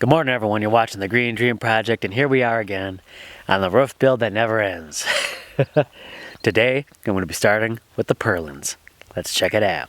Good morning, everyone. You're watching the Green Dream Project, and here we are again on the roof build that never ends. Today, I'm going to be starting with the Purlins. Let's check it out.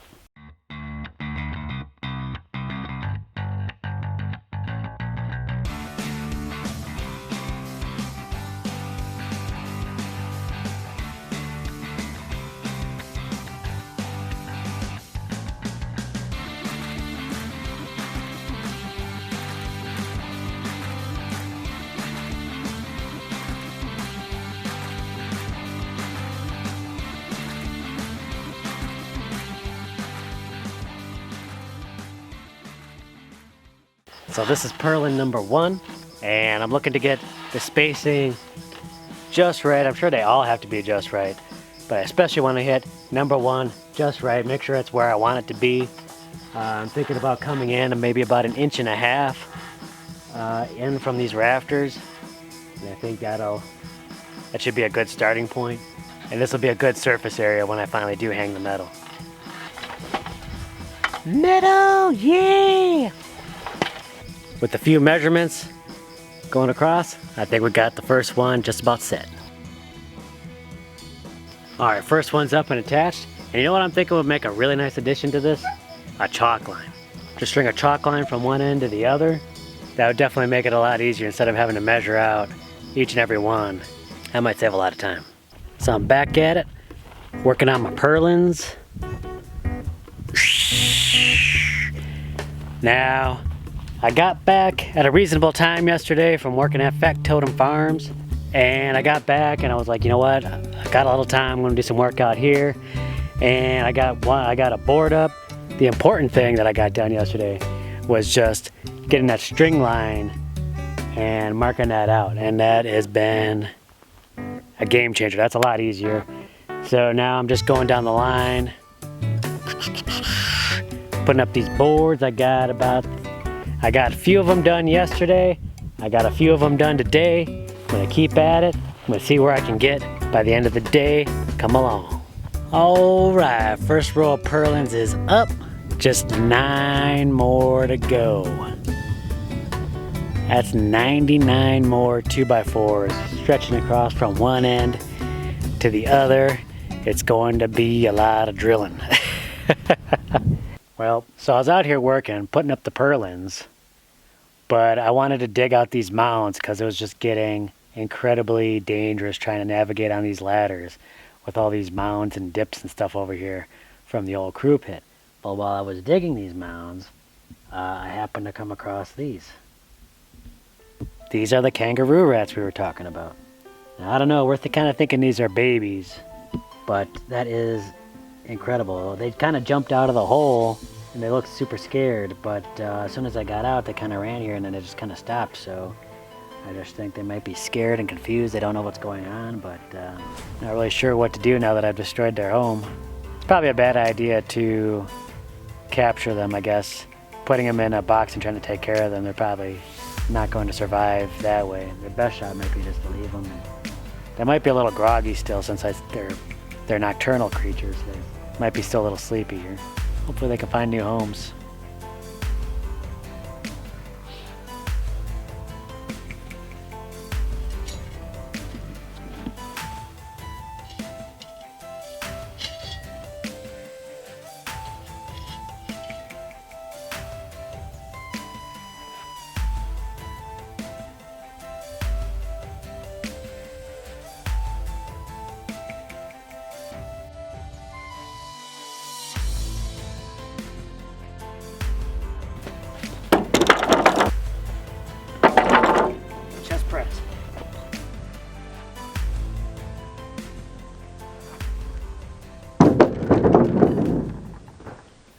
So this is Purlin number 1, and I'm looking to get the spacing just right. I'm sure they all have to be just right, but I especially want to hit number 1 just right. Make sure it's where I want it to be. I'm thinking about coming in and maybe about 1.5 inches in from these rafters, and I think that should be a good starting point. And this will be a good surface area when I finally do hang the metal. Metal, yeah! With a few measurements going across, I think we got the first one just about set. Alright, first one's up and attached. And you know what I'm thinking would make a really nice addition to this? A chalk line. Just string a chalk line from one end to the other. That would definitely make it a lot easier instead of having to measure out each and every one. That might save a lot of time. So I'm back at it, working on my Purlins. Now, I got back at a reasonable time yesterday from working at Factotum Farms, and I got back and I was like, you know what, I got a little time, I'm gonna do some work out here. And I got a board up. The important thing that I got done yesterday was just getting that string line and marking that out, and that has been a game changer. That's a lot easier. So now I'm just going down the line, putting up these boards. I got a few of them done yesterday. I got a few of them done today. I'm gonna keep at it. I'm gonna see where I can get by the end of the day. Come along. All right, first row of Purlins is up. Just 9 more to go. That's 99 more 2x4s stretching across from one end to the other. It's going to be a lot of drilling. Well, so I was out here working, putting up the Purlins, but I wanted to dig out these mounds because it was just getting incredibly dangerous trying to navigate on these ladders with all these mounds and dips and stuff over here from the old crew pit. But while I was digging these mounds, I happened to come across these. These are the kangaroo rats we were talking about. Now, I don't know, we're kind of thinking these are babies, but that is incredible. They kind of jumped out of the hole and they looked super scared, but as soon as I got out, they kind of ran here and then they just kind of stopped. So I just think they might be scared and confused. They don't know what's going on, but not really sure what to do now that I've destroyed their home. It's probably a bad idea to capture them, I guess. Putting them in a box and trying to take care of them, they're probably not going to survive that way. The best shot might be just to leave them. They might be a little groggy still since they're nocturnal creatures. They might be still a little sleepy here. Hopefully they can find new homes.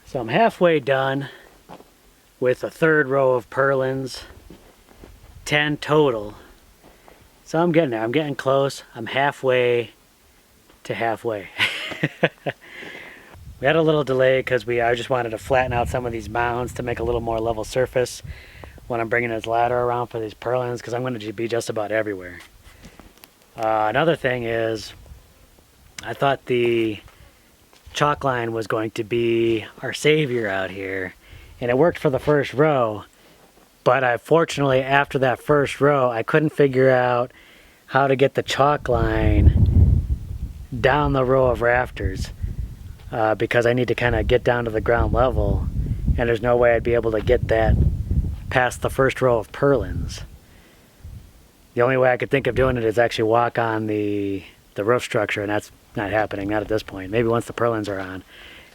So I'm halfway done with a third row of Purlins, 10 total. So I'm getting there, I'm getting close. I'm halfway to halfway. We had a little delay because I just wanted to flatten out some of these mounds to make a little more level surface when I'm bringing this ladder around for these Purlins, because I'm going to be just about everywhere. Another thing is, I thought the chalk line was going to be our savior out here, and it worked for the first row, But fortunately, after that first row, I couldn't figure out how to get the chalk line down the row of rafters because I need to kind of get down to the ground level, and there's no way I'd be able to get that past the first row of purlins. The only way I could think of doing it is actually walk on the roof structure, and that's not happening, not at this point. Maybe once the purlins are on,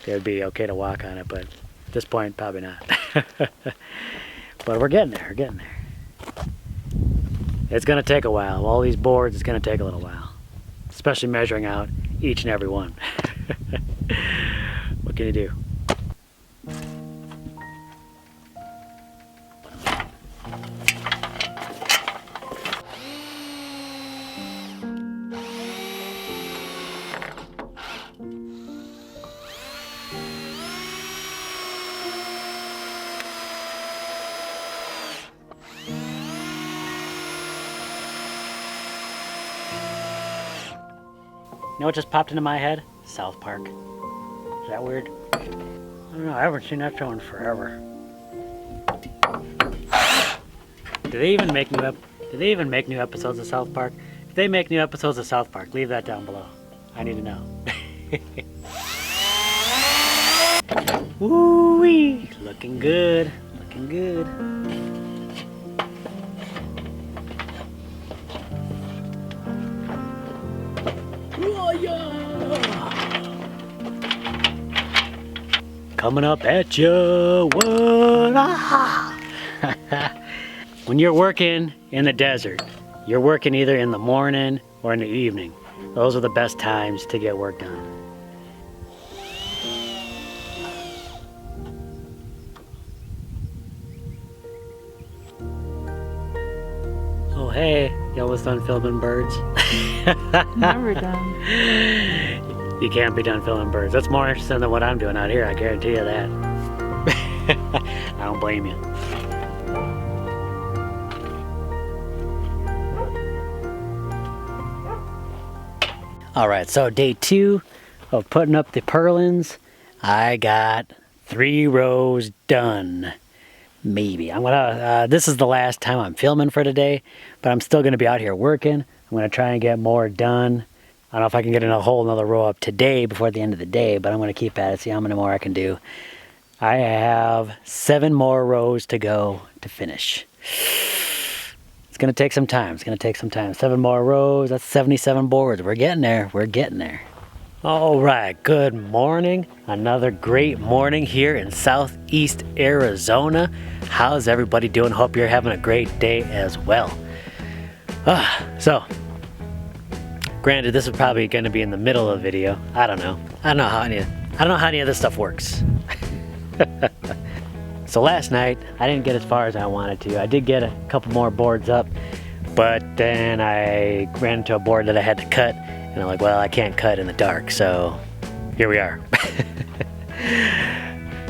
it would be okay to walk on it, but at this point, probably not. But we're getting there, we're getting there. It's gonna take a while. All these boards, it's gonna take a little while. Especially measuring out each and every one. What can you do? You know what just popped into my head? South Park. Is that weird? I don't know, I haven't seen that show in forever. Do they even make new episodes of South Park? If they make new episodes of South Park, leave that down below. I need to know. Woo-wee! Looking good. Looking good. Coming up at you. What? Ah. When you're working in the desert, you're working either in the morning or in the evening. Those are the best times to get work done. Oh hey, you almost done filming birds? Never done. You can't be done filming birds. That's more interesting than what I'm doing out here, I guarantee you that. I don't blame you. Alright, so day 2 of putting up the purlins. I got 3 rows done. Maybe. I'm gonna, this is the last time I'm filming for today, but I'm still gonna be out here working. I'm gonna try and get more done. I don't know if I can get in a whole another row up today before the end of the day, but I'm gonna keep at it, see how many more I can do. I have 7 more rows to go to finish. It's gonna take some time, it's gonna take some time. 7 more rows, that's 77 boards. We're getting there, we're getting there. All right, good morning. Another great morning here in Southeast Arizona. How's everybody doing? Hope you're having a great day as well. So, granted, this is probably going to be in the middle of the video. I don't know. I don't know how any of this stuff works. So last night, I didn't get as far as I wanted to. I did get a couple more boards up, but then I ran into a board that I had to cut, and I'm like, well, I can't cut in the dark, so here we are.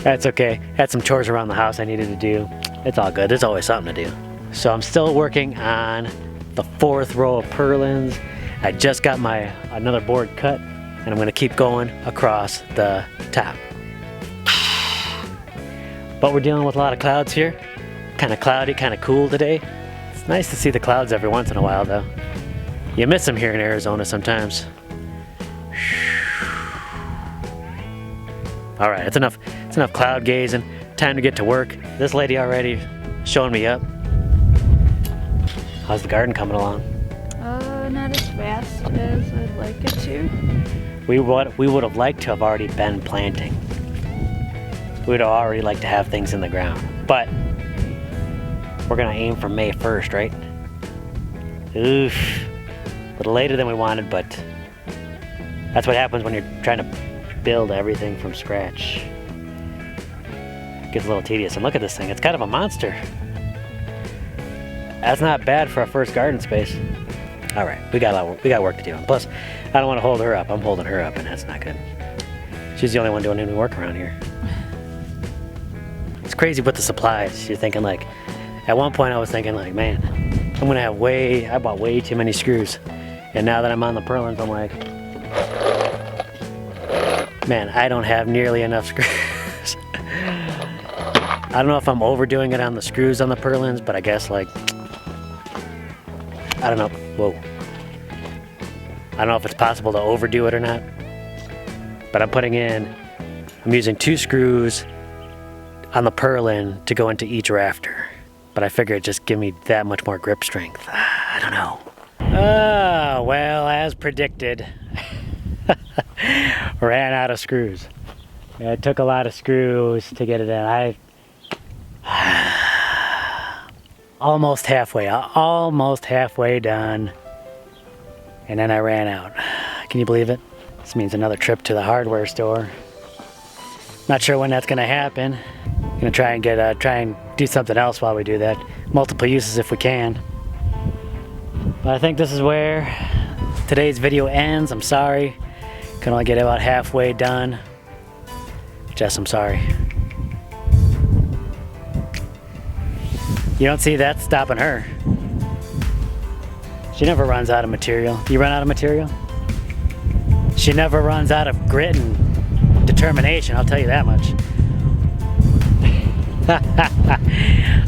That's okay. Had some chores around the house I needed to do. It's all good. There's always something to do. So I'm still working on the 4th row of purlins. I just got another board cut, and I'm gonna keep going across the top. But we're dealing with a lot of clouds here. Kind of cloudy, kind of cool today. It's nice to see the clouds every once in a while though. You miss them here in Arizona sometimes. All right, it's enough cloud gazing. Time to get to work. This lady already showing me up. How's the garden coming along? Not as fast as I'd like it to. We would have liked to have already been planting. We would have already liked to have things in the ground. But we're gonna aim for May 1st, right? Oof. A little later than we wanted, but that's what happens when you're trying to build everything from scratch. It gets a little tedious. And look at this thing, it's kind of a monster. That's not bad for a first garden space. All right, we got work to do. And plus, I don't want to hold her up. I'm holding her up, and that's not good. She's the only one doing any work around here. It's crazy with the supplies. You're thinking like, at one point I was thinking like, man, I bought way too many screws. And now that I'm on the purlins, I'm like, man, I don't have nearly enough screws. I don't know if I'm overdoing it on the screws on the purlins, but I guess like, I don't know. Whoa. I don't know if it's possible to overdo it or not. But I'm using 2 screws on the purlin to go into each rafter. But I figure it just give me that much more grip strength. I don't know. Oh, well, as predicted, ran out of screws. It took a lot of screws to get it in. Almost halfway done. And then I ran out. Can you believe it? This means another trip to the hardware store. Not sure when that's gonna happen. Gonna try and do something else while we do that. Multiple uses if we can. But I think this is where today's video ends. I'm sorry. Can only get about halfway done. Jess, I'm sorry. You don't see that stopping her. She never runs out of material. Do you run out of material? She never runs out of grit and determination, I'll tell you that much.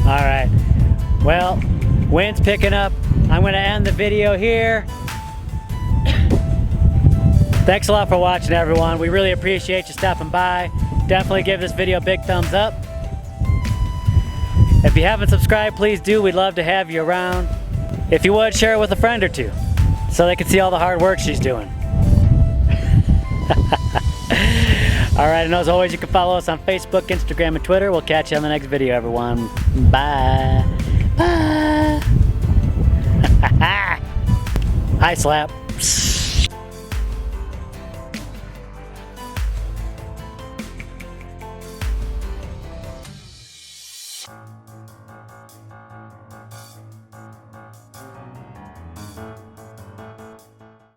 Alright, well, wind's picking up. I'm going to end the video here. Thanks a lot for watching, everyone. We really appreciate you stopping by. Definitely give this video a big thumbs up. If you haven't subscribed, please do. We'd love to have you around. If you would, share it with a friend or two so they can see all the hard work she's doing. Alright, and as always, you can follow us on Facebook, Instagram, and Twitter. We'll catch you on the next video, everyone. Bye. Bye. Hi, Slap.